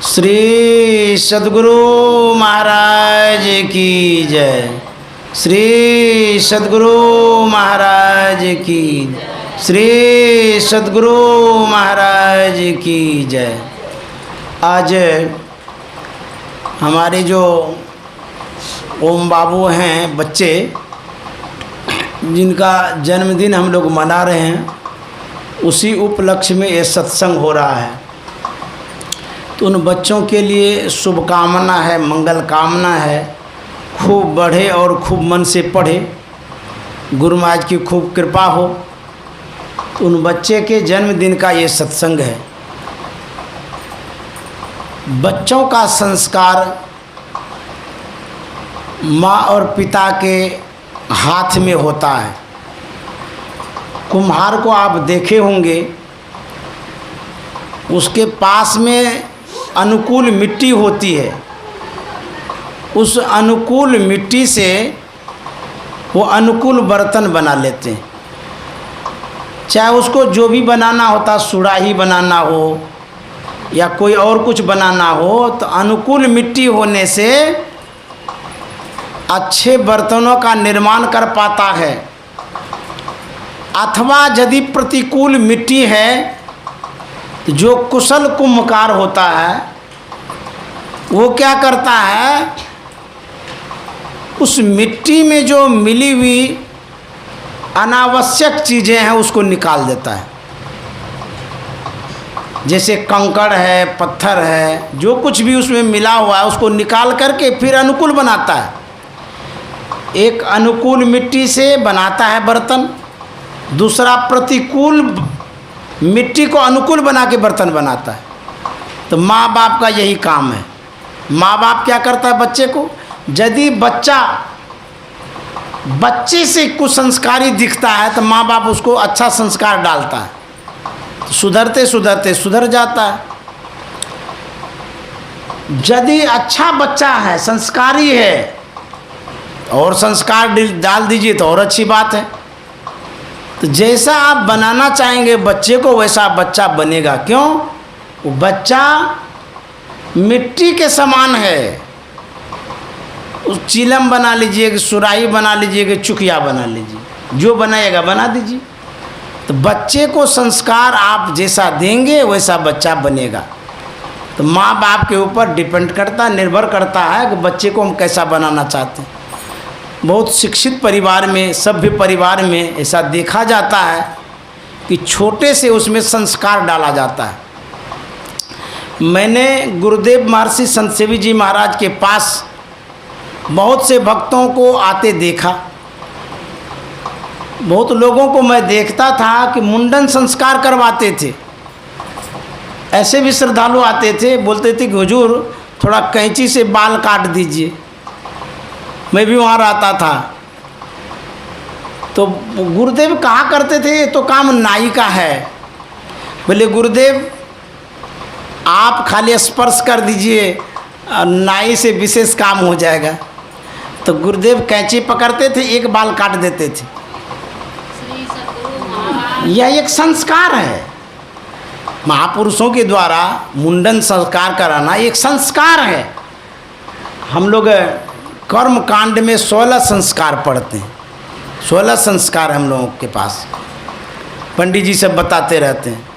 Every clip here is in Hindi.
श्री सद्गुरु महाराज की जय। श्री सद्गुरु महाराज की, श्री सद्गुरु महाराज की जय। आज हमारे जो ओम बाबू हैं बच्चे, जिनका जन्मदिन हम लोग मना रहे हैं, उसी उपलक्ष्य में ये सत्संग हो रहा है। तो उन बच्चों के लिए शुभकामना है, मंगल कामना है, खूब बढ़े और खूब मन से पढ़े, गुरु महाराज की खूब कृपा हो। तो उन बच्चे के जन्मदिन का ये सत्संग है। बच्चों का संस्कार माँ और पिता के हाथ में होता है। कुम्हार को आप देखे होंगे, उसके पास में अनुकूल मिट्टी होती है। उस अनुकूल मिट्टी से वो अनुकूल बर्तन बना लेते हैं। चाहे उसको जो भी बनाना होता, सुराही बनाना हो या कोई और कुछ बनाना हो, तो अनुकूल मिट्टी होने से अच्छे बर्तनों का निर्माण कर पाता है। अथवा यदि प्रतिकूल मिट्टी है, तो जो कुशल कुम्भकार होता है वो क्या करता है, उस मिट्टी में जो मिली हुई अनावश्यक चीज़ें हैं उसको निकाल देता है। जैसे कंकड़ है, पत्थर है, जो कुछ भी उसमें मिला हुआ है उसको निकाल करके फिर अनुकूल बनाता है। एक अनुकूल मिट्टी से बनाता है बर्तन, दूसरा प्रतिकूल मिट्टी को अनुकूल बना के बर्तन बनाता है। तो माँ बाप का यही काम है। माँ बाप क्या करता है बच्चे को, यदि बच्चे से कुसंस्कारी दिखता है तो माँ बाप उसको अच्छा संस्कार डालता है, तो सुधरते सुधरते सुधर जाता है। यदि अच्छा बच्चा है, संस्कारी है, और संस्कार डाल दीजिए तो और अच्छी बात है। तो जैसा आप बनाना चाहेंगे बच्चे को, वैसा बच्चा बनेगा। क्यों? वो बच्चा मिट्टी के समान है। उस चिलम बना लीजिए, सुराही बना लीजिए, चुकिया बना लीजिए, जो बनाएगा बना दीजिए। तो बच्चे को संस्कार आप जैसा देंगे वैसा बच्चा बनेगा। तो माँ बाप के ऊपर डिपेंड करता, निर्भर करता है कि बच्चे को हम कैसा बनाना चाहते हैं। बहुत शिक्षित परिवार में, सभ्य परिवार में ऐसा देखा जाता है कि छोटे से उसमें संस्कार डाला जाता है। मैंने गुरुदेव महर्षि संत सेवी जी महाराज के पास बहुत से भक्तों को आते देखा। बहुत लोगों को मैं देखता था कि मुंडन संस्कार करवाते थे। ऐसे भी श्रद्धालु आते थे, बोलते थे कि हुजूर थोड़ा कैंची से बाल काट दीजिए। मैं भी वहाँ रहता था। तो गुरुदेव कहा करते थे, ये तो काम नाई का है। बोले गुरुदेव आप खाली स्पर्श कर दीजिए, नाई से विशेष काम हो जाएगा। तो गुरुदेव कैंची पकड़ते थे, एक बाल काट देते थे। यह एक संस्कार है। महापुरुषों के द्वारा मुंडन संस्कार कराना एक संस्कार है। हम लोग कर्म कांड में 16 संस्कार पढ़ते हैं। 16 संस्कार हम लोगों के पास, पंडित जी सब बताते रहते हैं।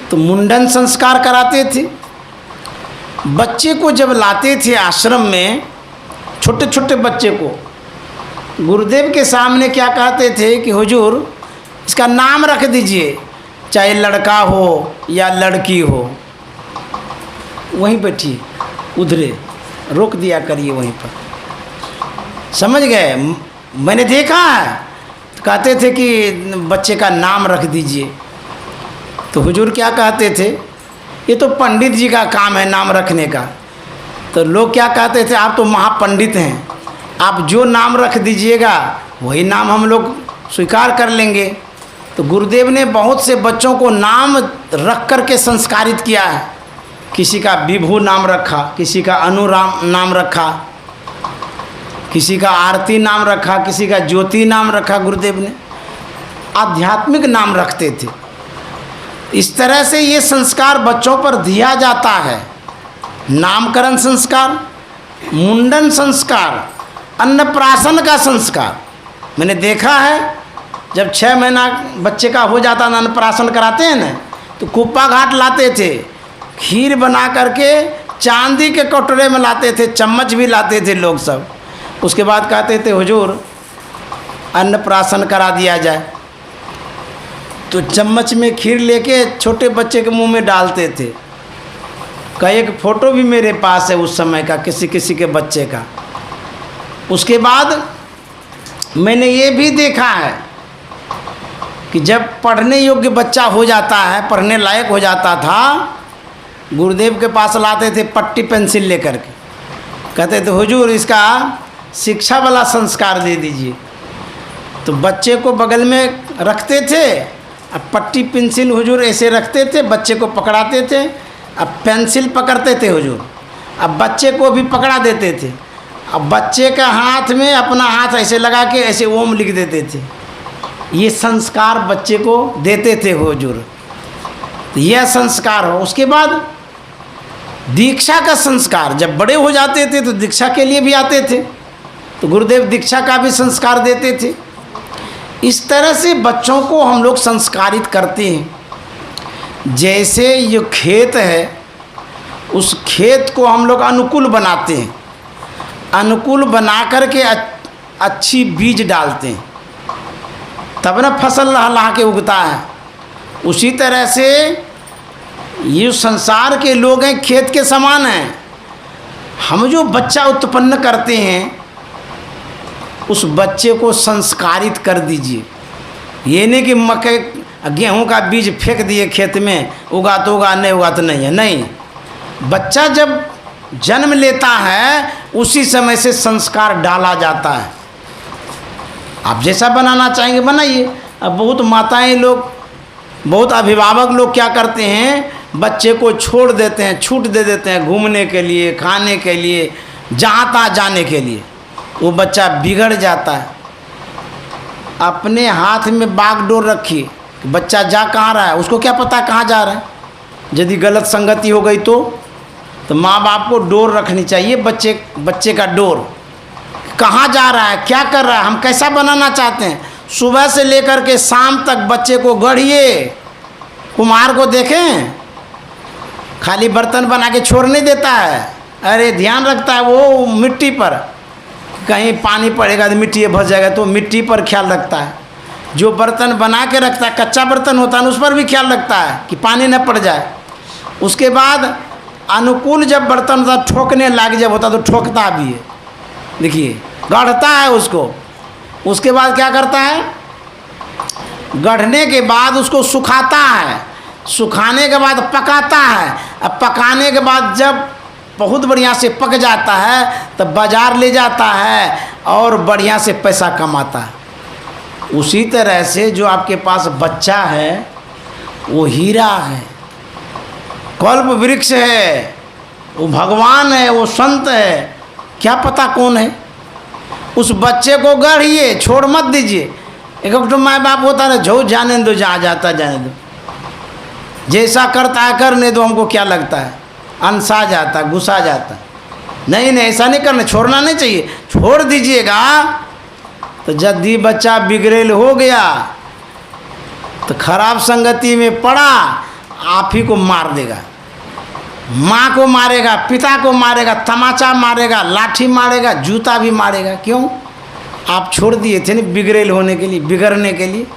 तो मुंडन संस्कार कराते थे। बच्चे को जब लाते थे आश्रम में, छोटे छोटे बच्चे को, गुरुदेव के सामने क्या कहते थे कि हुजूर इसका नाम रख दीजिए, चाहे लड़का हो या लड़की हो। वहीं बैठिए, उधरे रोक दिया करिए वहीं पर। समझ गए? मैंने देखा है। तो कहते थे कि बच्चे का नाम रख दीजिए। तो हुजूर क्या कहते थे, ये तो पंडित जी का काम है नाम रखने का। तो लोग क्या कहते थे, आप तो महापंडित हैं, आप जो नाम रख दीजिएगा वही नाम हम लोग स्वीकार कर लेंगे। तो गुरुदेव ने बहुत से बच्चों को नाम रख कर के संस्कारित किया है। किसी का विभू नाम रखा, किसी का अनुराम नाम रखा, किसी का आरती नाम रखा, किसी का ज्योति नाम रखा। गुरुदेव ने आध्यात्मिक नाम रखते थे। इस तरह से ये संस्कार बच्चों पर दिया जाता है। नामकरण संस्कार, मुंडन संस्कार, अन्नप्राशन का संस्कार। मैंने देखा है जब 6 महीना बच्चे का हो जाता ना, अन्नप्राशन कराते हैं ना, तो कुप्पा घाट लाते थे, खीर बना करके चांदी के कटोरे में लाते थे, चम्मच भी लाते थे लोग सब। उसके बाद कहते थे हुजूर अन्नप्राशन करा दिया जाए, तो चम्मच में खीर लेके छोटे बच्चे के मुंह में डालते थे। का एक फ़ोटो भी मेरे पास है उस समय का, किसी किसी के बच्चे का। उसके बाद मैंने ये भी देखा है कि जब पढ़ने योग्य बच्चा हो जाता है, पढ़ने लायक हो जाता था, गुरुदेव के पास लाते थे पट्टी पेंसिल लेकर के, कहते थे हुजूर इसका शिक्षा वाला संस्कार दे दीजिए। तो बच्चे को बगल में रखते थे, अब पट्टी पेंसिल हुजूर ऐसे रखते थे, बच्चे को पकड़ाते थे, अब पेंसिल पकड़ते थे हुजूर, अब बच्चे को भी पकड़ा देते थे, अब बच्चे का हाथ में अपना हाथ ऐसे लगा के ऐसे ओम लिख देते थे। ये संस्कार बच्चे को देते थे हुजूर, यह संस्कार हो। उसके बाद दीक्षा का संस्कार, जब बड़े हो जाते थे तो दीक्षा के लिए भी आते थे, तो गुरुदेव दीक्षा का भी संस्कार देते थे। इस तरह से बच्चों को हम लोग संस्कारित करते हैं। जैसे ये खेत है, उस खेत को हम लोग अनुकूल बनाते हैं, अनुकूल बना करके अच्छी बीज डालते हैं, तब ना फसल लहलहा के उगता है। उसी तरह से ये संसार के लोग हैं, खेत के समान हैं। हम जो बच्चा उत्पन्न करते हैं, उस बच्चे को संस्कारित कर दीजिए। ये नहीं कि मकई गेहूं का बीज फेंक दिए खेत में, उगा तो उगा, नहीं उगा तो नहीं है। नहीं, बच्चा जब जन्म लेता है उसी समय से संस्कार डाला जाता है। आप जैसा बनाना चाहेंगे बनाइए। अब बहुत माताएं लोग, बहुत अभिभावक लोग क्या करते हैं, बच्चे को छोड़ देते हैं, छूट दे देते हैं घूमने के लिए, खाने के लिए, जहाँ तहाँ जाने के लिए। वो बच्चा बिगड़ जाता है। अपने हाथ में बागडोर रखिए, बच्चा जा कहाँ रहा है, उसको क्या पता कहाँ जा रहा है। यदि गलत संगति हो गई तो माँ बाप को डोर रखनी चाहिए, बच्चे का डोर, कहाँ जा रहा है, क्या कर रहा है, हम कैसा बनाना चाहते हैं। सुबह से लेकर के शाम तक बच्चे को गढ़िए। कुम्हार को देखें, खाली बर्तन बना के छोड़ नहीं देता है, अरे ध्यान रखता है वो मिट्टी पर, कहीं पानी पड़ेगा तो मिट्टी भस जाएगा, तो मिट्टी पर ख्याल रखता है। जो बर्तन बना के रखता है, कच्चा बर्तन होता है, उस पर भी ख्याल रखता है कि पानी न पड़ जाए। उसके बाद अनुकूल जब बर्तन ठोकने लाग जब होता तो ठोकता भी है, देखिए गढ़ता है उसको। उसके बाद क्या करता है, गढ़ने के बाद उसको सुखाता है, सुखाने के बाद पकाता है। अब पकाने के बाद जब बहुत बढ़िया से पक जाता है तब बाज़ार ले जाता है और बढ़िया से पैसा कमाता है। उसी तरह से जो आपके पास बच्चा है वो हीरा है, कल्प वृक्ष है, वो भगवान है, वो संत है, क्या पता कौन है। उस बच्चे को गढ़िए, छोड़ मत दीजिए। एक तो माँ बाप होता है जो जाने दो, जहाँ जाता जाने दो, जैसा करता है करने दो, हमको क्या लगता है, अनसा जाता, गुस्सा जाता। नहीं नहीं, ऐसा नहीं करना, छोड़ना नहीं चाहिए। छोड़ दीजिएगा तो यदि बच्चा बिगड़ेल हो गया तो खराब संगति में पड़ा, आप ही को मार देगा, माँ को मारेगा, पिता को मारेगा, तमाचा मारेगा, लाठी मारेगा, जूता भी मारेगा। क्यों? आप छोड़ दिए थे ना बिगड़ेल होने के लिए, बिगड़ने के लिए।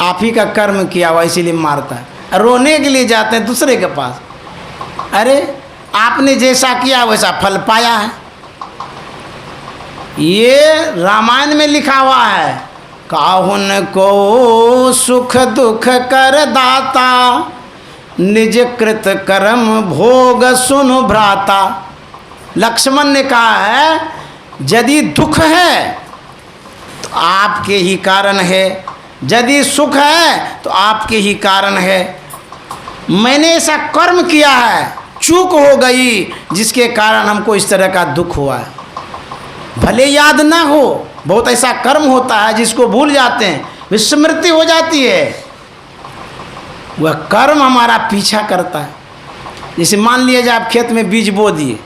आप ही का कर्म किया हुआ इसीलिए मारता है। रोने के लिए जाते हैं दूसरे के पास, अरे आपने जैसा किया वैसा फल पाया है। ये रामायण में लिखा हुआ है, काहुन को सुख दुख कर दाता, निज कृत कर्म भोग सुन भ्राता। लक्ष्मण ने कहा है यदि दुख है तो आपके ही कारण है, यदि सुख है तो आपके ही कारण है। मैंने ऐसा कर्म किया है, चूक हो गई, जिसके कारण हमको इस तरह का दुख हुआ है। भले याद ना हो, बहुत ऐसा कर्म होता है जिसको भूल जाते हैं, विस्मृति हो जाती है, वह कर्म हमारा पीछा करता है। जैसे मान लिया जाए आप खेत में बीज बो दिए,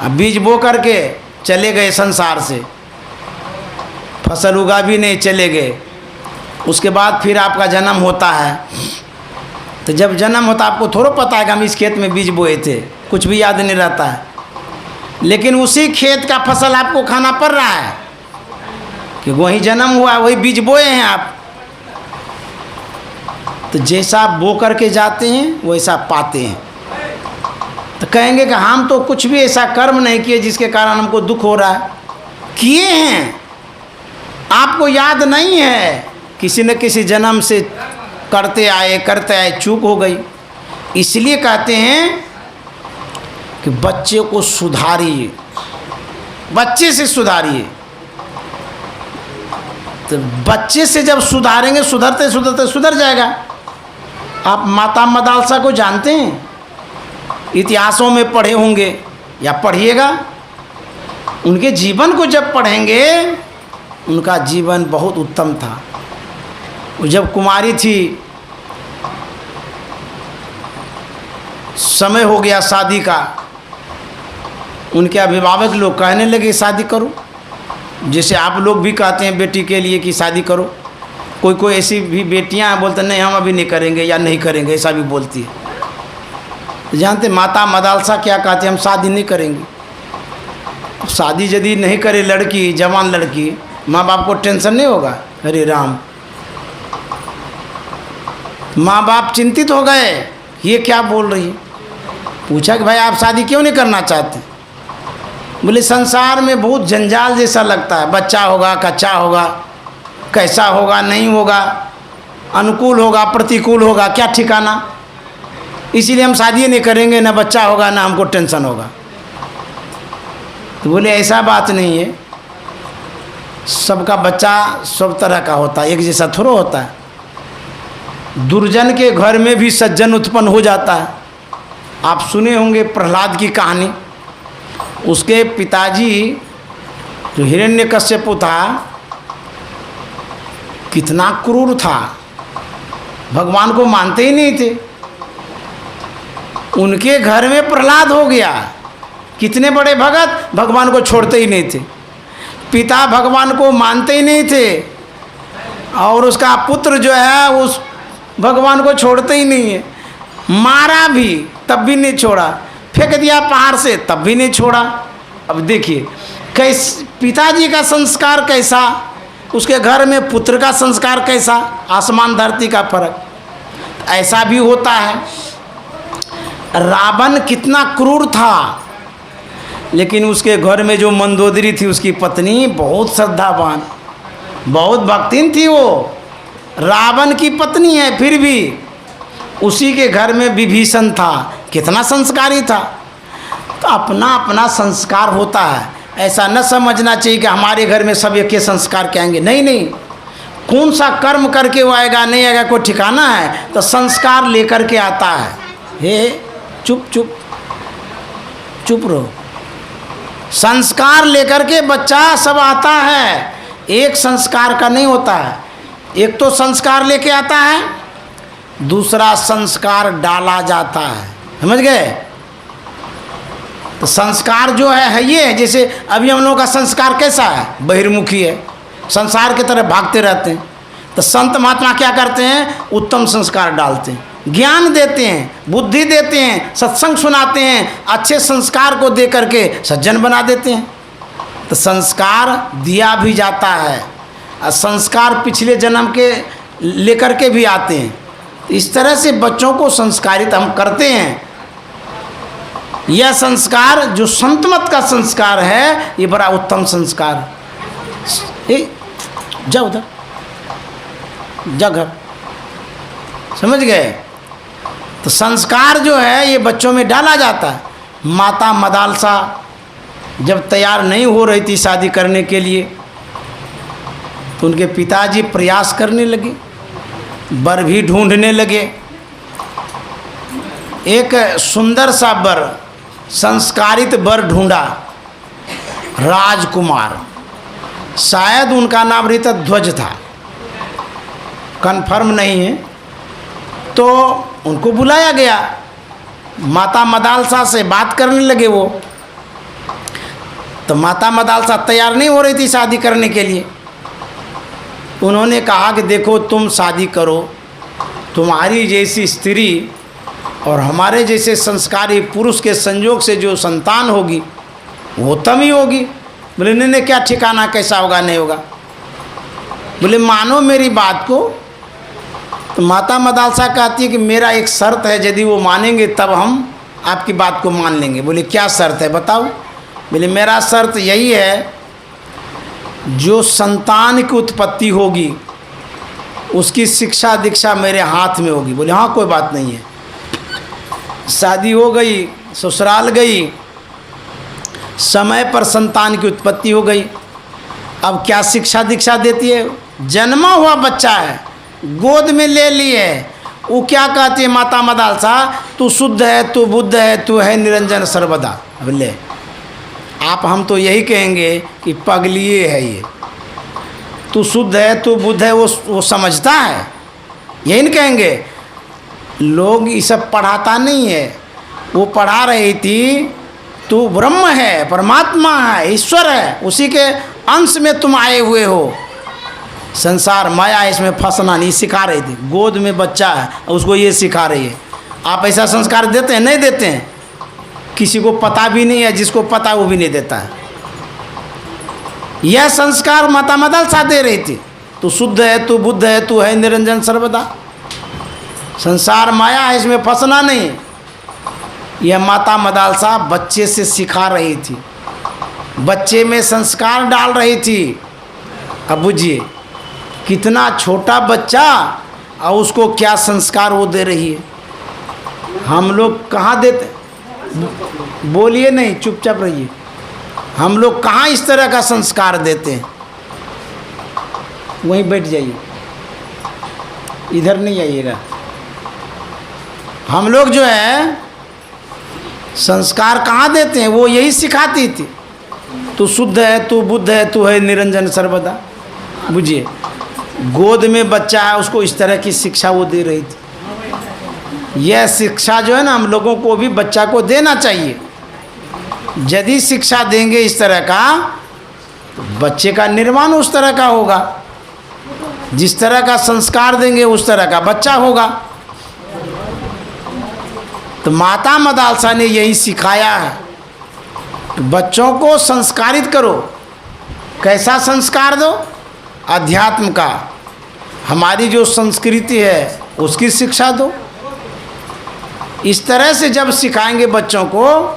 अब बीज बो करके चले गए संसार से, फसल उगा भी नहीं, चले गए। उसके बाद फिर आपका जन्म होता है, तो जब जन्म होता आपको थोड़ा पता है कि हम इस खेत में बीज बोए थे, कुछ भी याद नहीं रहता है, लेकिन उसी खेत का फसल आपको खाना पड़ रहा है कि वही जन्म हुआ, वही बीज बोए हैं आप। तो जैसा आप बो करके जाते हैं वैसा पाते हैं। तो कहेंगे कि हम तो कुछ भी ऐसा कर्म नहीं किए जिसके कारण हमको दुख हो रहा है। किए हैं, आपको याद नहीं है, किसी न किसी जन्म से करते आए, चूक हो गई। इसलिए कहते हैं कि बच्चे को सुधारिए, बच्चे से सुधारिए। तो बच्चे से जब सुधारेंगे, सुधरते सुधरते सुधर जाएगा। आप माता मदालसा को जानते हैं, इतिहासों में पढ़े होंगे या पढ़िएगा। उनके जीवन को जब पढ़ेंगे, उनका जीवन बहुत उत्तम था। वो जब कुमारी थी, समय हो गया शादी का, उनके अभिभावक लोग कहने लगे शादी करो, जैसे आप लोग भी कहते हैं बेटी के लिए कि शादी करो। कोई कोई ऐसी भी बेटियां हैं बोलते नहीं हम अभी नहीं करेंगे या नहीं करेंगे, ऐसा भी बोलती है। जानते माता मदालसा क्या कहते, हम शादी नहीं करेंगे। शादी यदि नहीं करे लड़की, जवान लड़की, माँ बाप को टेंशन नहीं होगा? अरे राम, माँ बाप चिंतित हो गए, ये क्या बोल रही है। पूछा कि भाई आप शादी क्यों नहीं करना चाहते? बोले संसार में बहुत जंजाल जैसा लगता है, बच्चा होगा, कच्चा होगा, कैसा होगा, नहीं होगा, अनुकूल होगा, प्रतिकूल होगा, क्या ठिकाना। इसीलिए हम शादी नहीं करेंगे, ना बच्चा होगा ना हमको टेंशन होगा। तो बोले ऐसा बात नहीं है, सबका बच्चा सब तरह का होता है, एक जैसा थोड़ा होता है। दुर्जन के घर में भी सज्जन उत्पन्न हो जाता है। आप सुने होंगे प्रहलाद की कहानी। उसके पिताजी जो हिरण्यकश्यप था, कितना क्रूर था, भगवान को मानते ही नहीं थे। उनके घर में प्रहलाद हो गया, कितने बड़े भगत, भगवान को छोड़ते ही नहीं थे। पिता भगवान को मानते ही नहीं थे, और उसका पुत्र जो है उस भगवान को छोड़ते ही नहीं है। मारा भी तब भी नहीं छोड़ा, फेंक दिया पहाड़ से तब भी नहीं छोड़ा। अब देखिए पिताजी का संस्कार कैसा, उसके घर में पुत्र का संस्कार कैसा, आसमान धरती का फर्क। ऐसा भी होता है। रावण कितना क्रूर था, लेकिन उसके घर में जो मंदोदरी थी, उसकी पत्नी बहुत श्रद्धावान, बहुत भक्तिन थी। वो रावण की पत्नी है, फिर भी उसी के घर में विभीषण था, कितना संस्कारी था। तो अपना अपना संस्कार होता है। ऐसा न समझना चाहिए कि हमारे घर में सब एक के संस्कार के आएंगे। नहीं नहीं, कौन सा कर्म करके वो आएगा नहीं आएगा कोई ठिकाना है। तो संस्कार लेकर के आता है। हे चुप चुप चुप रहो। संस्कार लेकर के बच्चा सब आता है, एक संस्कार का नहीं होता है। एक तो संस्कार लेके आता है, दूसरा संस्कार डाला जाता है। समझ गए? तो संस्कार जो है ये, जैसे अभी हम लोगों का संस्कार कैसा है, बहिर्मुखी है, संसार की तरफ भागते रहते हैं। तो संत महात्मा क्या करते हैं, उत्तम संस्कार डालते हैं, ज्ञान देते हैं, बुद्धि देते हैं, सत्संग सुनाते हैं, अच्छे संस्कार को दे करके सज्जन बना देते हैं। तो संस्कार दिया भी जाता है, और संस्कार पिछले जन्म के लेकर के भी आते हैं। इस तरह से बच्चों को संस्कारित हम करते हैं। यह संस्कार जो संतमत का संस्कार है, ये बड़ा उत्तम संस्कार है। जा उधर, जा घर। समझ गए? तो संस्कार जो है ये बच्चों में डाला जाता है। माता मदालसा जब तैयार नहीं हो रही थी शादी करने के लिए, तो उनके पिताजी प्रयास करने लगे, वर भी ढूंढने लगे। एक सुंदर सा वर, संस्कारित वर ढूंढा, राजकुमार। शायद उनका नाम ऋतध्वज था, कंफर्म नहीं है। तो उनको बुलाया गया माता मदालसा से बात करने लगे वो। तो माता मदालसा तैयार नहीं हो रही थी शादी करने के लिए। उन्होंने कहा कि देखो तुम शादी करो, तुम्हारी जैसी स्त्री और हमारे जैसे संस्कारी पुरुष के संयोग से जो संतान होगी वो तम ही होगी। बोले नहीं क्या ठिकाना कैसा होगा नहीं होगा। बोले मानो मेरी बात को। तो माता मदालसा कहती है कि मेरा एक शर्त है, यदि वो मानेंगे तब हम आपकी बात को मान लेंगे। बोले क्या शर्त है बताओ। बोले मेरा शर्त यही है, जो संतान की उत्पत्ति होगी उसकी शिक्षा दीक्षा मेरे हाथ में होगी। बोले हाँ कोई बात नहीं है। शादी हो गई, ससुराल गई, समय पर संतान की उत्पत्ति हो गई। अब क्या शिक्षा दीक्षा देती है। जन्मा हुआ बच्चा है, गोद में ले लिए, वो क्या कहती है माता मदालसा, तू शुद्ध है, तू बुद्ध है, तू है निरंजन सर्वदा। बोले आप हम तो यही कहेंगे कि पगलिए है ये। तू शुद्ध है, तू बुद्ध है, वो समझता है, यही नहीं कहेंगे। लोग ये सब पढ़ाता नहीं है। वो पढ़ा रही थी तू ब्रह्म है, परमात्मा है, ईश्वर है, उसी के अंश में तुम आए हुए हो। संसार माया इसमें फंसना नहीं सिखा रही थी। गोद में बच्चा है उसको ये सिखा रही है। आप ऐसा संस्कार देते हैं? नहीं देते हैं। किसी को पता भी नहीं है, जिसको पता है वो भी नहीं देता है। यह संस्कार माता मदालसा दे रही थी। तू शुद्ध है, तू बुद्ध है, तू है निरंजन सर्वदा। संसार माया है, इसमें फंसना नहीं। यह माता मदालसा बच्चे से सिखा रही थी, बच्चे में संस्कार डाल रही थी। अब बुझिए कितना छोटा बच्चा और उसको क्या संस्कार वो दे रही है। हम लोग कहाँ देते, बोलिए नहीं, चुपचाप रहिए। हम लोग कहाँ इस तरह का संस्कार देते हैं। वहीं बैठ जाइए, इधर नहीं आइएगा। हम लोग जो है संस्कार कहाँ देते हैं, वो यही सिखाती थी। तू शुद्ध है, तू बुद्ध है, तू है निरंजन सर्वदा। बुझिए गोद में बच्चा है, उसको इस तरह की शिक्षा वो दे रही थी। यह शिक्षा जो है ना हम लोगों को भी बच्चा को देना चाहिए। यदि शिक्षा देंगे इस तरह का तो बच्चे का निर्माण उस तरह का होगा। जिस तरह का संस्कार देंगे उस तरह का बच्चा होगा। तो माता मदालसा ने यही सिखाया है। बच्चों को संस्कारित करो। कैसा संस्कार दो? अध्यात्म का, हमारी जो संस्कृति है उसकी शिक्षा दो। इस तरह से जब सिखाएंगे बच्चों को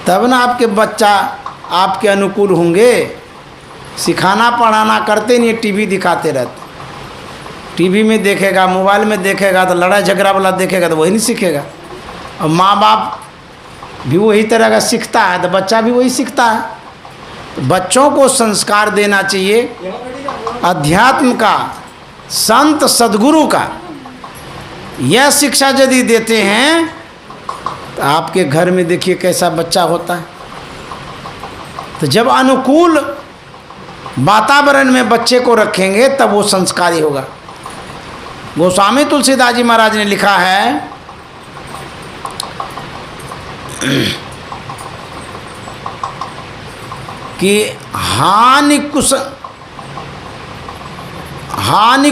तब ना आपके बच्चा आपके अनुकूल होंगे। सिखाना पढ़ाना करते नहीं, टीवी दिखाते रहते। टीवी में देखेगा, मोबाइल में देखेगा तो लड़ाई झगड़ा वाला देखेगा तो वही नहीं सीखेगा। और माँ बाप भी वही तरह का सीखता है तो बच्चा भी वही सीखता है। तो बच्चों को संस्कार देना चाहिए अध्यात्म का, संत सद्गुरु का। यह शिक्षा यदि देते हैं तो आपके घर में देखिए कैसा बच्चा होता है। तो जब अनुकूल वातावरण में बच्चे को रखेंगे तब वो संस्कारी होगा। गोस्वामी तुलसीदास जी महाराज ने लिखा है कि हानि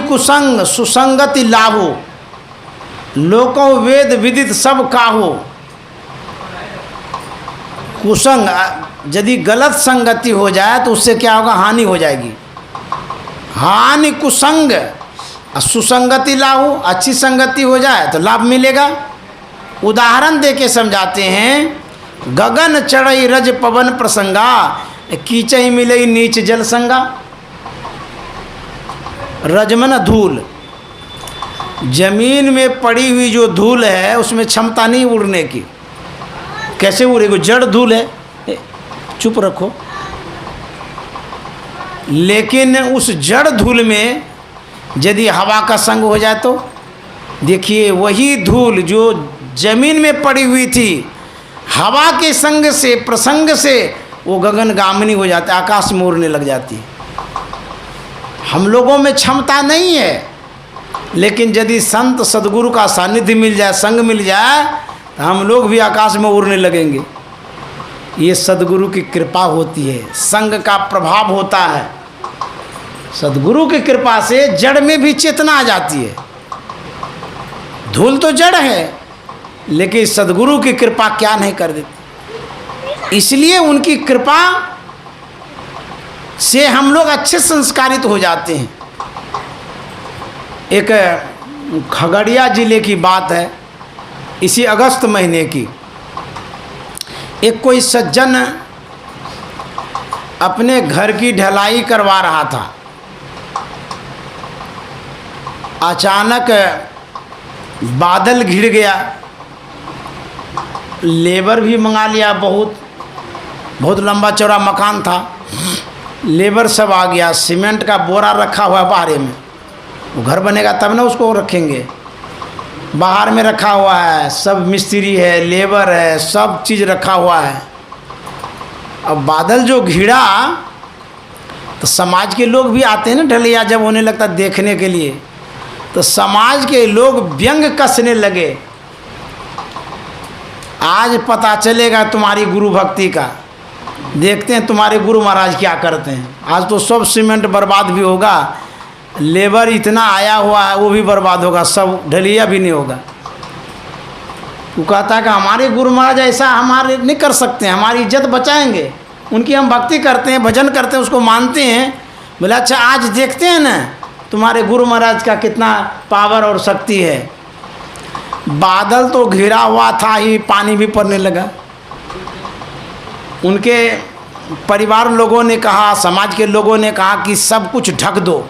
कुसंग सुसंगति लाभो, लोको वेद विदित सब काहो। कुसंग यदि गलत संगति हो जाए तो उससे क्या होगा, हानि हो जाएगी। हानि कुसंग, सुसंगति लाभो, अच्छी संगति हो जाए तो लाभ मिलेगा। उदाहरण दे के समझाते हैं, गगन चढ़ई रज पवन प्रसंगा, कीचई मिलई नीच जल संगा। रजमन धूल, जमीन में पड़ी हुई जो धूल है उसमें क्षमता नहीं उड़ने की। कैसे उड़ेगी, जड़ धूल है, चुप रखो। लेकिन उस जड़ धूल में यदि हवा का संग हो जाए तो देखिए वही धूल जो जमीन में पड़ी हुई थी, हवा के संग से, प्रसंग से वो गगनगामिनी हो जाती है, आकाश में उड़ने लग जाती है। हम लोगों में क्षमता नहीं है, लेकिन यदि संत सद्गुरु का सानिध्य मिल जाए, संग मिल जाए, हम लोग भी आकाश में उड़ने लगेंगे। ये सद्गुरु की कृपा होती है, संग का प्रभाव होता है। सद्गुरु की कृपा से जड़ में भी चेतना आ जाती है। धूल तो जड़ है, लेकिन सद्गुरु की कृपा क्या नहीं कर देती। इसलिए उनकी कृपा से हम लोग अच्छे संस्कारित हो जाते हैं। एक खगड़िया जिले की बात है, इसी अगस्त महीने की। एक कोई सज्जन अपने घर की ढलाई करवा रहा था। अचानक बादल घिर गया, लेबर भी मंगा लिया। बहुत लंबा चौड़ा मकान था, लेबर सब आ गया। सीमेंट का बोरा रखा हुआ बाहर में, वो घर बनेगा तब ना उसको रखेंगे। बाहर में रखा हुआ है, सब मिस्त्री है, लेबर है, सब चीज़ रखा हुआ है। अब बादल जो घिरा तो समाज के लोग भी आते हैं ना ढलैया जब होने लगता देखने के लिए, तो समाज के लोग व्यंग कसने लगे। आज पता चलेगा तुम्हारी गुरु भक्ति का, देखते हैं तुम्हारे गुरु महाराज क्या करते हैं। आज तो सब सीमेंट बर्बाद भी होगा, लेबर इतना आया हुआ है वो भी बर्बाद होगा, सब ढलैया भी नहीं होगा। वो कहता है कि हमारे गुरु महाराज ऐसा हमारे नहीं कर सकते, हमारी इज्जत बचाएंगे, उनकी हम भक्ति करते हैं, भजन करते हैं, उसको मानते हैं। बोला अच्छा आज देखते हैं ना तुम्हारे गुरु महाराज का कितना पावर और शक्ति है। बादल तो घिरा हुआ था ही, पानी भी पड़ने लगा। उनके परिवार लोगों ने कहा, समाज के लोगों ने कहा कि सब कुछ ढक दो।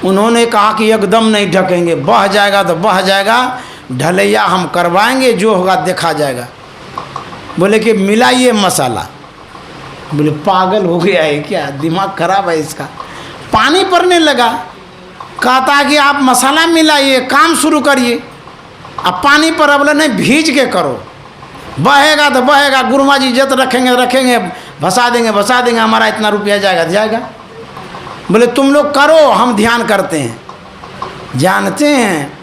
उन्होंने कहा कि एकदम नहीं ढकेंगे, बह जाएगा तो बह जाएगा, ढलैया हम करवाएंगे, जो होगा देखा जाएगा। बोले कि मिलाइए मसाला। बोले पागल हो गया है क्या, दिमाग खराब है इसका। पानी पड़ने लगा, कहता कि आप मसाला मिलाइए, काम शुरू करिए। अब पानी पर बोला नहीं, भीज के करो, बहेगा तो बहेगा, गुरु महाराज इज्जत रखेंगे, भसा देंगे, हमारा इतना रुपया जाएगा। बोले तुम लोग करो, हम ध्यान करते हैं। जानते हैं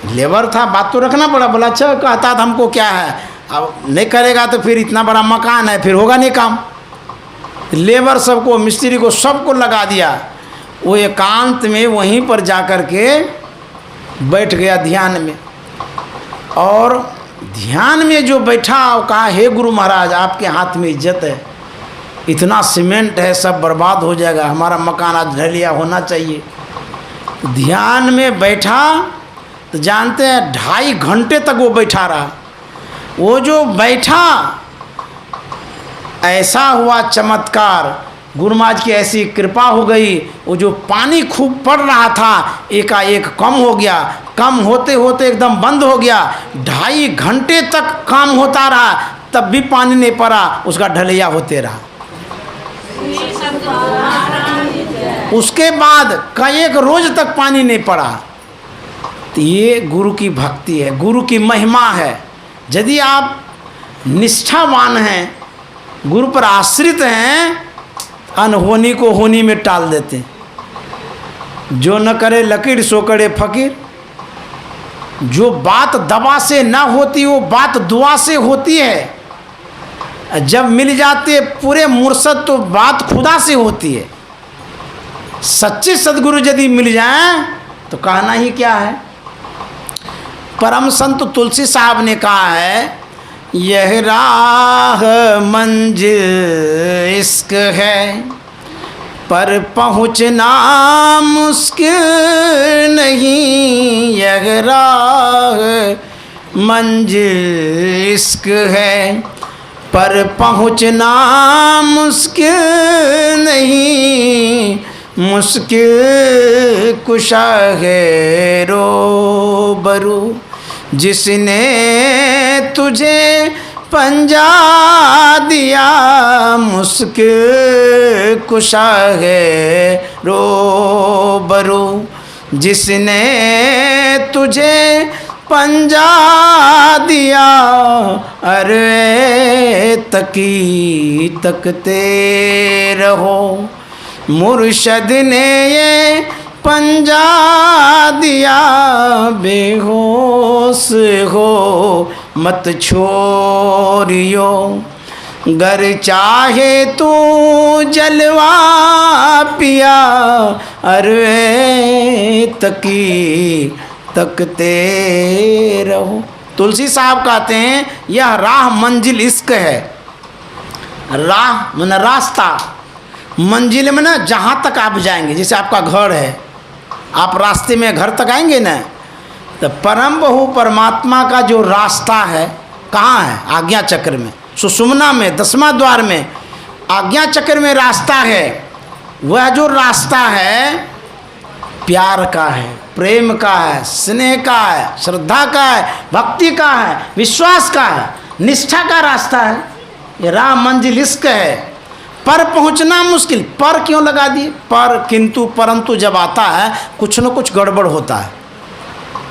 लेबर था, बात तो रखना पड़ा। बोला अच्छा, कहता था हमको क्या है, अब नहीं करेगा तो फिर इतना बड़ा मकान है, फिर होगा नहीं काम। लेबर सबको, मिस्त्री को, सबको लगा दिया। वो एकांत में वहीं पर जाकर के बैठ गया ध्यान में। और ध्यान में जो बैठा, कहा हे गुरु महाराज आपके हाथ में इज्जत है, इतना सीमेंट है, सब बर्बाद हो जाएगा, हमारा मकान आज ढलैया होना चाहिए। तो ध्यान में बैठा तो जानते हैं 2.5 घंटे तक वो बैठा रहा। वो जो बैठा, ऐसा हुआ चमत्कार, गुरु महाराज की ऐसी कृपा हो गई। वो जो पानी खूब पड़ रहा था एकाएक कम हो गया, कम होते होते एकदम बंद हो गया। 2.5 घंटे तक काम होता रहा, तब भी पानी नहीं पड़ा, उसका ढलैया होते रहा। उसके बाद कई एक रोज तक पानी नहीं पड़ा। तो ये गुरु की भक्ति है, गुरु की महिमा है। यदि आप निष्ठावान हैं, गुरु पर आश्रित हैं, अनहोनी को होनी में टाल देते हैं। जो न करे लकीर सो करे फकीर। जो बात दवा से ना होती वो बात दुआ से होती है। जब मिल जाते पूरे मुर्शद तो बात खुदा से होती है। सच्चे सद्गुरु यदि मिल जाएं तो कहना ही क्या है। परम संत तुलसी साहब ने कहा है, यह राह मंजिल इश्क है, पर पहुँचना मुश्किल नहीं। यह राह मंजिल इश्क है, पर पहुँचना मुश्किल नहीं। मुश्किल कुशा है रूबरू, जिसने तुझे पंजा दिया। मुश्किल कुशा है रूबरू, जिसने तुझे पंजा दिया। अरे तकी तकते रहो, मुर्शद ने ये पंजा दिया, बेहोश हो मत छोड़ियो, गर चाहे तू जलवा पिया, अरे तकी तकते रहो। तुलसी साहब कहते हैं यह राह मंजिल इश्क है। राह माने रास्ता, मंजिल में ना जहाँ तक आप जाएंगे, जैसे आपका घर है, आप रास्ते में घर तक आएंगे ना, तो परम बहु परमात्मा का जो रास्ता है कहाँ है? आज्ञा चक्र में, सुषुम्ना में, 10वां द्वार में आज्ञा चक्र में रास्ता है। वह जो रास्ता है प्यार का है, प्रेम का है, स्नेह का है, श्रद्धा का है, भक्ति का है, विश्वास का है, निष्ठा का रास्ता है। ये राह मंजिल इश्क है। पर पहुंचना मुश्किल। पर क्यों लगा दिए? पर, किंतु, परंतु जब आता है कुछ न कुछ गड़बड़ होता है।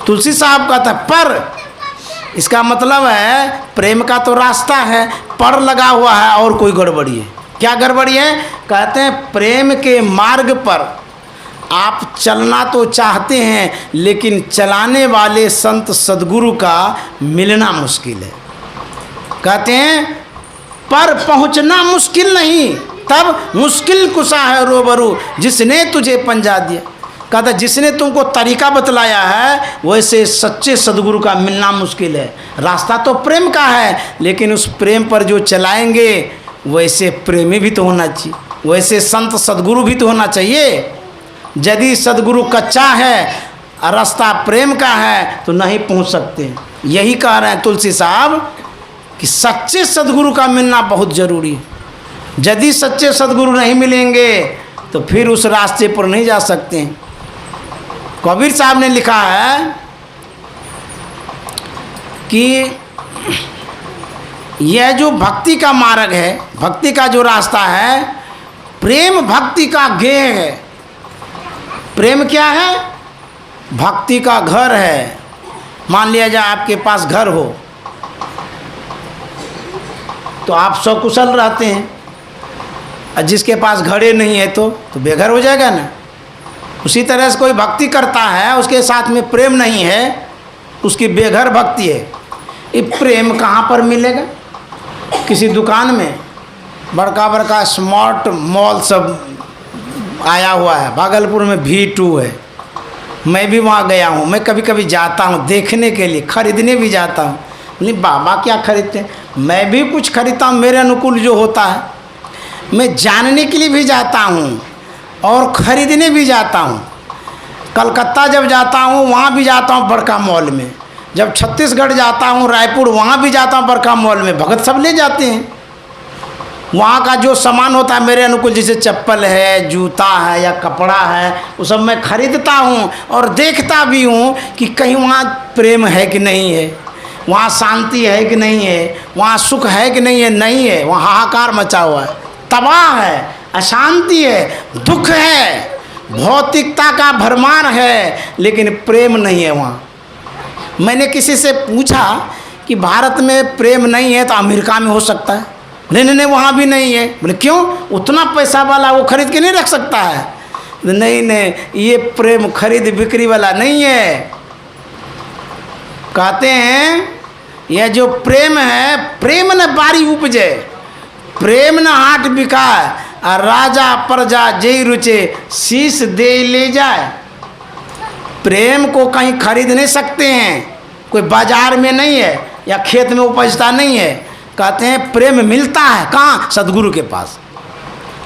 तुलसी साहब कहता है पर, इसका मतलब है प्रेम का तो रास्ता है, पर लगा हुआ है और कोई गड़बड़ी है। क्या गड़बड़ी है? कहते हैं प्रेम के मार्ग पर आप चलना तो चाहते हैं, लेकिन चलाने वाले संत सद्गुरु का मिलना मुश्किल है। कहते हैं पर पहुंचना मुश्किल नहीं, तब मुश्किल कुशा है रोबरू जिसने तुझे पंजा दिया। कहता जिसने तुमको तरीका बतलाया है, वैसे सच्चे सद्गुरु का मिलना मुश्किल है। रास्ता तो प्रेम का है, लेकिन उस प्रेम पर जो चलाएंगे वैसे प्रेमी भी तो होना चाहिए, वैसे संत सद्गुरु भी तो होना चाहिए। यदि सद्गुरु कच्चा है, रास्ता प्रेम का है, तो नहीं पहुंच सकते। यही कह रहे हैं तुलसी साहब कि सच्चे सद्गुरु का मिलना बहुत ज़रूरी है। यदि सच्चे सद्गुरु नहीं मिलेंगे तो फिर उस रास्ते पर नहीं जा सकते हैं। कबीर साहब ने लिखा है कि यह जो भक्ति का मार्ग है, भक्ति का जो रास्ता है, प्रेम भक्ति का गेह है। प्रेम क्या है? भक्ति का घर है। मान लिया जाए आपके पास घर हो तो आप सकुशल रहते हैं, और जिसके पास घरे नहीं है तो बेघर हो जाएगा ना। उसी तरह से कोई भक्ति करता है, उसके साथ में प्रेम नहीं है, उसकी बेघर भक्ति है। ये प्रेम कहाँ पर मिलेगा? किसी दुकान में बड़का बड़का स्मार्ट मॉल सब आया हुआ है, भागलपुर में V2 है। मैं भी वहाँ गया हूँ, मैं कभी कभी जाता हूँ देखने के लिए, खरीदने भी जाता हूँ। नहीं बाबा क्या खरीदते हैं, मैं भी कुछ खरीदता हूँ मेरे अनुकूल जो होता है। मैं जानने के लिए भी जाता हूँ और ख़रीदने भी जाता हूँ। कलकत्ता जब जाता हूँ वहाँ भी जाता हूँ बड़का मॉल में, जब छत्तीसगढ़ जाता हूँ रायपुर वहाँ भी जाता हूँ बड़का मॉल में। भगत सब ले जाते हैं, वहाँ का जो सामान होता है मेरे अनुकूल, जैसे चप्पल है, जूता है या कपड़ा है, वो सब मैं खरीदता हूँ और देखता भी हूँ कि कहीं वहाँ प्रेम है कि नहीं है, वहाँ शांति है कि नहीं है, वहाँ सुख है कि नहीं है। नहीं है, वहाँ हाहाकार मचा हुआ है, तबाह है, अशांति है, दुख है, भौतिकता का भरमार है, लेकिन प्रेम नहीं है वहाँ। मैंने किसी से पूछा कि भारत में प्रेम नहीं है तो अमेरिका में हो सकता है। नहीं वहाँ भी नहीं है। बोले क्यों? उतना पैसा वाला वो खरीद के नहीं रख सकता है। नहीं ये प्रेम खरीद बिक्री वाला नहीं है। कहते हैं यह जो प्रेम है, प्रेम न बारी उपजे, प्रेम न हाट बिकाए, और राजा प्रजा जय रुचे शीश दे ले जाए। प्रेम को कहीं खरीद नहीं सकते हैं, कोई बाजार में नहीं है या खेत में उपजता नहीं है। कहते हैं प्रेम मिलता है कहाँ? सद्गुरु के पास,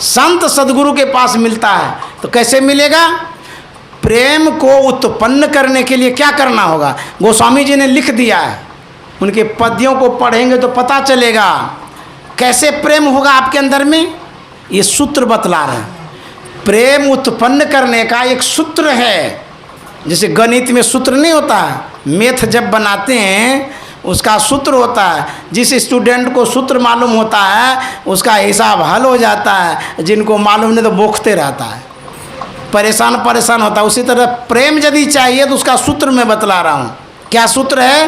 संत सद्गुरु के पास मिलता है। तो कैसे मिलेगा? प्रेम को उत्पन्न करने के लिए क्या करना होगा? गोस्वामी जी ने लिख दिया है, उनके पद्यों को पढ़ेंगे तो पता चलेगा कैसे प्रेम होगा आपके अंदर में। ये सूत्र बतला रहे हैं। प्रेम उत्पन्न करने का एक सूत्र है। जैसे गणित में सूत्र नहीं होता है, मैथ जब बनाते हैं उसका सूत्र होता है। जिस स्टूडेंट को सूत्र मालूम होता है उसका हिसाब हल हो जाता है, जिनको मालूम नहीं तो बोखते रहता है, परेशान होता है। उसी तरह प्रेम यदि चाहिए तो उसका सूत्र मैं बतला रहा हूँ। क्या सूत्र है?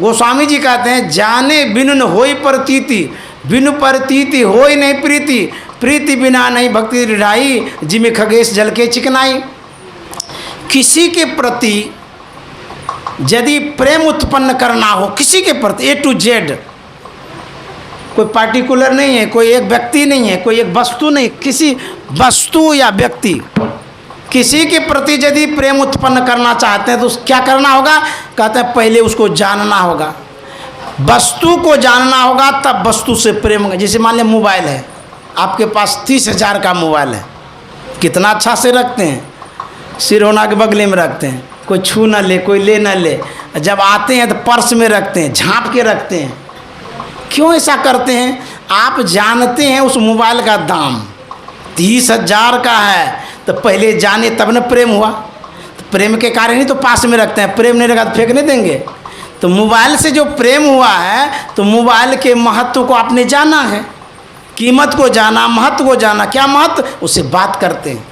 गोस्वामी जी कहते हैं जाने बिनु न होई प्रतीति, बिनु प्रतीति होई नहीं प्रीति, प्रीति बिना नहीं भक्ति ढाई, जिमे खगेश जल के चिकनाई। किसी के प्रति यदि प्रेम उत्पन्न करना हो, किसी के प्रति A to Z, कोई पार्टिकुलर नहीं है, कोई एक व्यक्ति नहीं है, कोई एक वस्तु नहीं, किसी वस्तु या व्यक्ति, किसी के प्रति यदि प्रेम उत्पन्न करना चाहते हैं तो क्या करना होगा? कहते हैं पहले उसको जानना होगा, वस्तु को जानना होगा, तब वस्तु से प्रेम होगा। जैसे मान लें मोबाइल है, आपके पास 30,000 का मोबाइल है, कितना अच्छा से रखते हैं, सिरहोना के बगले में रखते हैं, कोई छू ना ले, कोई ले ना ले। जब आते हैं तो पर्स में रखते हैं, झाँप के रखते हैं। क्यों ऐसा करते हैं? आप जानते हैं उस मोबाइल का दाम 30,000 का है, तो पहले जाने तब न प्रेम हुआ। तो प्रेम के कारण ही तो पास में रखते हैं, प्रेम नहीं रखा तो फेंकने देंगे। तो मोबाइल से जो प्रेम हुआ है, तो मोबाइल के महत्व को आपने जाना है, कीमत को जाना, महत्व को जाना। क्या महत्व? उससे बात करते हैं,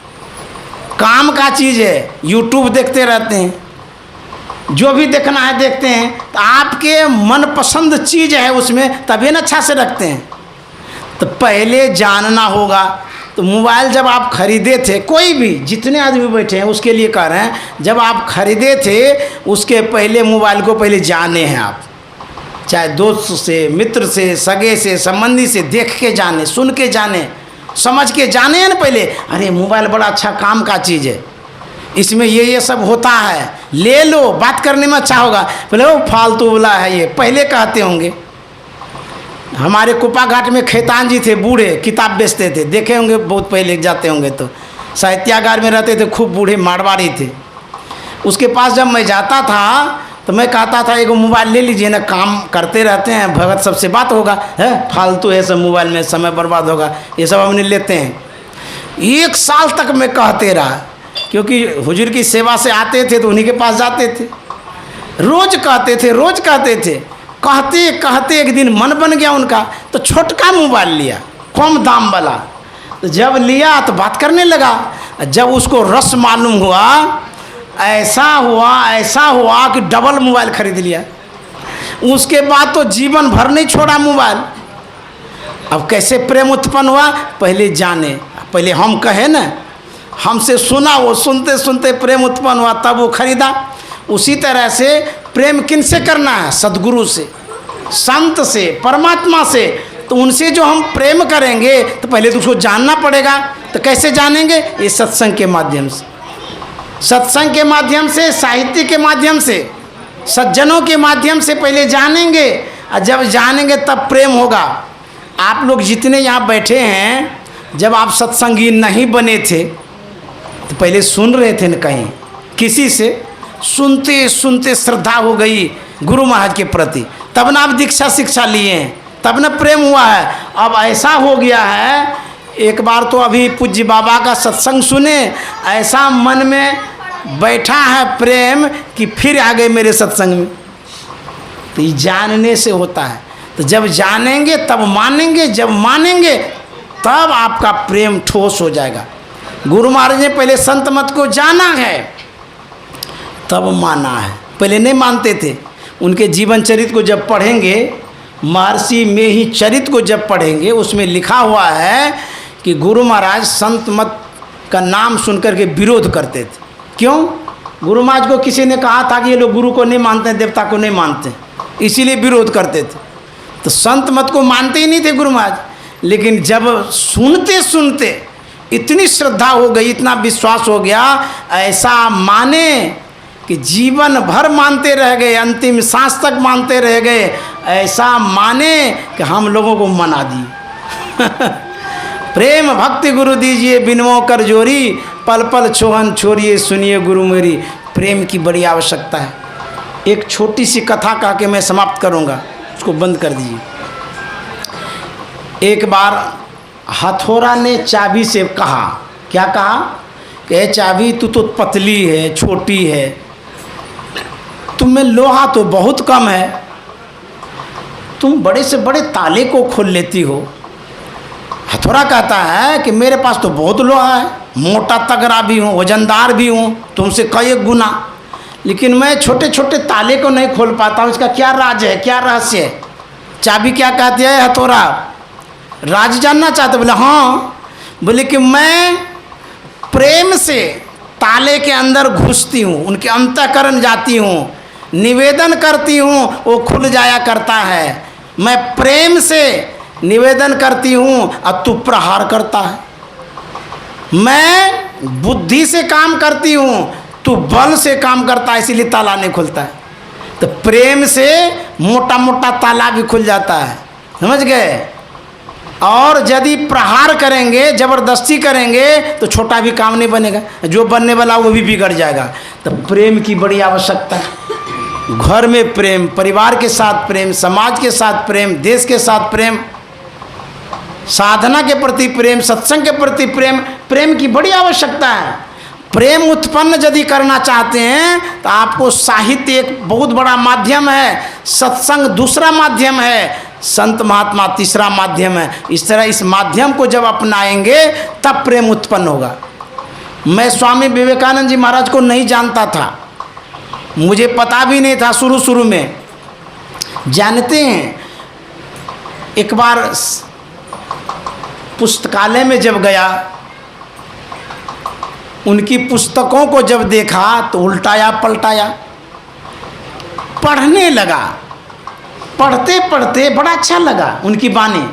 काम का चीज़ है, यूट्यूब देखते रहते हैं, जो भी देखना है देखते हैं। तो आपके मनपसंद चीज़ है उसमें, तभी ना अच्छा से रखते हैं। तो पहले जानना होगा। तो मोबाइल जब आप खरीदे थे, कोई भी जितने आदमी बैठे हैं उसके लिए कह रहे हैं, जब आप खरीदे थे उसके पहले मोबाइल को पहले जाने हैं आप, चाहे दोस्त से, मित्र से, सगे से, संबंधी से, देख के जाने, सुन के जाने, समझ के जाने हैं ना पहले। अरे मोबाइल बड़ा अच्छा काम का चीज़ है, इसमें ये सब होता है, ले लो, बात करने में अच्छा होगा। बोले वो फालतू वाला है, ये पहले कहते होंगे। हमारे कुपा घाट में खेतान जी थे, बूढ़े, किताब बेचते थे, देखे होंगे बहुत पहले जाते होंगे तो। साहित्यागार में रहते थे, खूब बूढ़े मारवाड़ी थे। उसके पास जब मैं जाता था तो मैं कहता था एगो मोबाइल ले लीजिए ना, काम करते रहते हैं, भगत सबसे बात होगा, है फालतू है सब, मोबाइल में समय बर्बाद होगा, ये सब हम नहीं लेते हैं। 1 साल तक मैं कहते रहा, क्योंकि हुजूर की सेवा से आते थे तो उन्हीं के पास जाते थे, रोज कहते थे, रोज कहते थे। कहते कहते एक दिन मन बन गया उनका, तो छोटका मोबाइल लिया, कम दाम वाला। तो जब लिया तो बात करने लगा। जब उसको रस मालूम हुआ, ऐसा हुआ कि डबल मोबाइल खरीद लिया। उसके बाद तो जीवन भर नहीं छोड़ा मोबाइल। अब कैसे प्रेम उत्पन्न हुआ? पहले जाने, पहले हम कहे ना, हमसे सुना, वो सुनते सुनते प्रेम उत्पन्न हुआ, तब वो खरीदा। उसी तरह से प्रेम किनसे करना है? सद्गुरु से, संत से, परमात्मा से। तो उनसे जो हम प्रेम करेंगे तो पहले तो उसको जानना पड़ेगा। तो कैसे जानेंगे? ये सत्संग के माध्यम से, सत्संग के माध्यम से, साहित्य के माध्यम से, सज्जनों के माध्यम से पहले जानेंगे। और जब जानेंगे तब प्रेम होगा। आप लोग जितने यहाँ बैठे हैं, जब आप सत्संगी नहीं बने थे तो पहले सुन रहे थे न कहीं, किसी से सुनते सुनते श्रद्धा हो गई गुरु महाराज के प्रति, तब ना आप दीक्षा शिक्षा लिए हैं, तब ना प्रेम हुआ है। अब ऐसा हो गया है, एक बार तो अभी पूज्य बाबा का सत्संग सुने, ऐसा मन में बैठा है प्रेम कि फिर आ गए मेरे सत्संग में। तो ये जानने से होता है। तो जब जानेंगे तब मानेंगे, जब मानेंगे तब आपका प्रेम ठोस हो जाएगा। गुरु महाराज ने पहले संत मत को जाना है, तब माना है। पहले नहीं मानते थे। उनके जीवन चरित्र को जब पढ़ेंगे, महर्षि में ही चरित्र को जब पढ़ेंगे, उसमें लिखा हुआ है कि गुरु महाराज संत मत का नाम सुनकर के विरोध करते थे। क्यों? गुरु महाराज को किसी ने कहा था कि ये लोग गुरु को नहीं मानते, देवता को नहीं मानते, इसीलिए विरोध करते थे। तो संत मत को मानते ही नहीं थे गुरु महाराज। लेकिन जब सुनते सुनते इतनी श्रद्धा हो गई, इतना विश्वास हो गया, ऐसा माने कि जीवन भर मानते रह गए, अंतिम सांस तक मानते रह गए। ऐसा माने कि हम लोगों को मना दिए। प्रेम भक्ति गुरु दीजिए, बिनवों कर जोरी, पल पल छोहन छोड़िए, सुनिए गुरु मेरी। प्रेम की बड़ी आवश्यकता है। एक छोटी सी कथा कह के मैं समाप्त करूँगा, उसको बंद कर दीजिए। एक बार हथौड़ा ने चाबी से कहा, क्या कहा कि चाबी तू तो पतली है, छोटी है, तुम में लोहा तो बहुत कम है, तुम बड़े से बड़े ताले को खोल लेती हो। हथौड़ा कहता है कि मेरे पास तो बहुत लोहा है, मोटा तगड़ा भी हूँ, वजनदार भी हूँ तुमसे कई गुना, लेकिन मैं छोटे छोटे ताले को नहीं खोल पाता हूँ। इसका क्या राज है, क्या रहस्य है? चाबी क्या कहती है? हथौड़ा राज जानना चाहते? बोले हाँ। बोले कि मैं प्रेम से ताले के अंदर घुसती हूँ, उनके अंतःकरण जाती हूँ, निवेदन करती हूँ, वो खुल जाया करता है। मैं प्रेम से निवेदन करती हूँ और तू प्रहार करता है। मैं बुद्धि से काम करती हूँ, तू बल से काम करता है, इसीलिए ताला नहीं खुलता है। तो प्रेम से मोटा मोटा ताला भी खुल जाता है, समझ गए। और यदि प्रहार करेंगे, जबरदस्ती करेंगे, तो छोटा भी काम नहीं बनेगा, जो बनने वाला वो भी बिगड़ जाएगा। तो प्रेम की बड़ी आवश्यकता है। घर में प्रेम, परिवार के साथ प्रेम, समाज के साथ प्रेम, देश के साथ प्रेम, साधना के प्रति प्रेम, सत्संग के प्रति प्रेम, प्रेम की बड़ी आवश्यकता है। प्रेम उत्पन्न यदि करना चाहते हैं तो आपको साहित्य एक बहुत बड़ा माध्यम है, सत्संग दूसरा माध्यम है, संत महात्मा तीसरा माध्यम है। इस तरह इस माध्यम को जब अपनाएंगे तब प्रेम उत्पन्न होगा। मैं स्वामी विवेकानंद जी महाराज को नहीं जानता था, मुझे पता भी नहीं था शुरू में। जानते हैं, एक बार पुस्तकालय में जब गया, उनकी पुस्तकों को जब देखा तो उल्टाया पलटाया, पढ़ने लगा। पढ़ते पढ़ते बड़ा अच्छा लगा उनकी वाणी,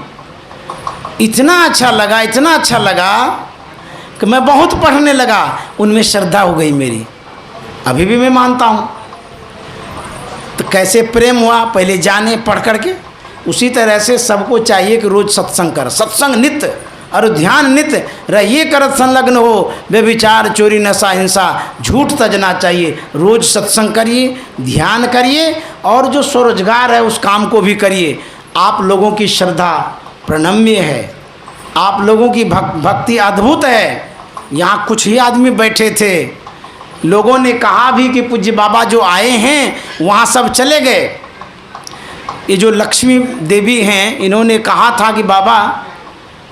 इतना अच्छा लगा, इतना अच्छा लगा कि मैं बहुत पढ़ने लगा। उनमें श्रद्धा हो गई मेरी, अभी भी मैं मानता हूँ। तो कैसे प्रेम हुआ, पहले जाने पढ़ करके। उसी तरह से सबको चाहिए कि रोज़ सत्संग कर, सत्संग नित्य और ध्यान नित्य रहिए करत संलग्न हो, व्यभिचार चोरी नशा हिंसा झूठ तजना चाहिए। रोज़ सत्संग करिए, ध्यान करिए और जो स्वरोजगार है उस काम को भी करिए। आप लोगों की श्रद्धा प्रणम्य है, आप लोगों की भक्ति अद्भुत है। यहाँ कुछ ही आदमी बैठे थे, लोगों ने कहा भी कि पूज्य बाबा जो आए हैं वहाँ सब चले गए। ये जो लक्ष्मी देवी हैं, इन्होंने कहा था कि बाबा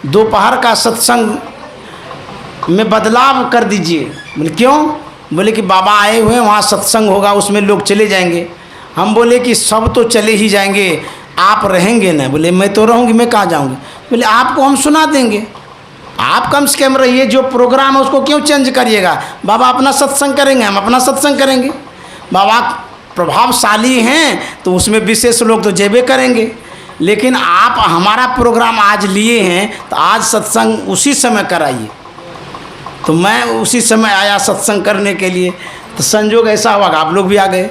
दोपहर का सत्संग में बदलाव कर दीजिए। बोले क्यों? बोले कि बाबा आए हुए हैं, वहाँ सत्संग होगा, उसमें लोग चले जाएंगे। हम बोले कि सब तो चले ही जाएंगे, आप रहेंगे ना? बोले मैं तो रहूँगी, मैं कहाँ जाऊँगी? बोले आपको हम सुना देंगे, आप कम से कम रहिए, जो प्रोग्राम है उसको क्यों चेंज करिएगा? बाबा अपना सत्संग करेंगे, हम अपना सत्संग करेंगे। बाबा प्रभावशाली हैं तो उसमें विशेष लोग तो जेबे करेंगे, लेकिन आप हमारा प्रोग्राम आज लिए हैं तो आज सत्संग उसी समय कराइए। तो मैं उसी समय आया सत्संग करने के लिए। तो संजोग ऐसा हुआ कि आप लोग भी आ गए।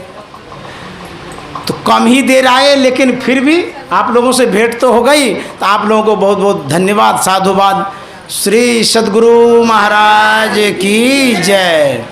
तो कम ही देर आए, लेकिन फिर भी आप लोगों से भेंट तो हो गई। तो आप लोगों को बहुत बहुत धन्यवाद, साधुवाद। श्री सद्गुरु महाराज की जय।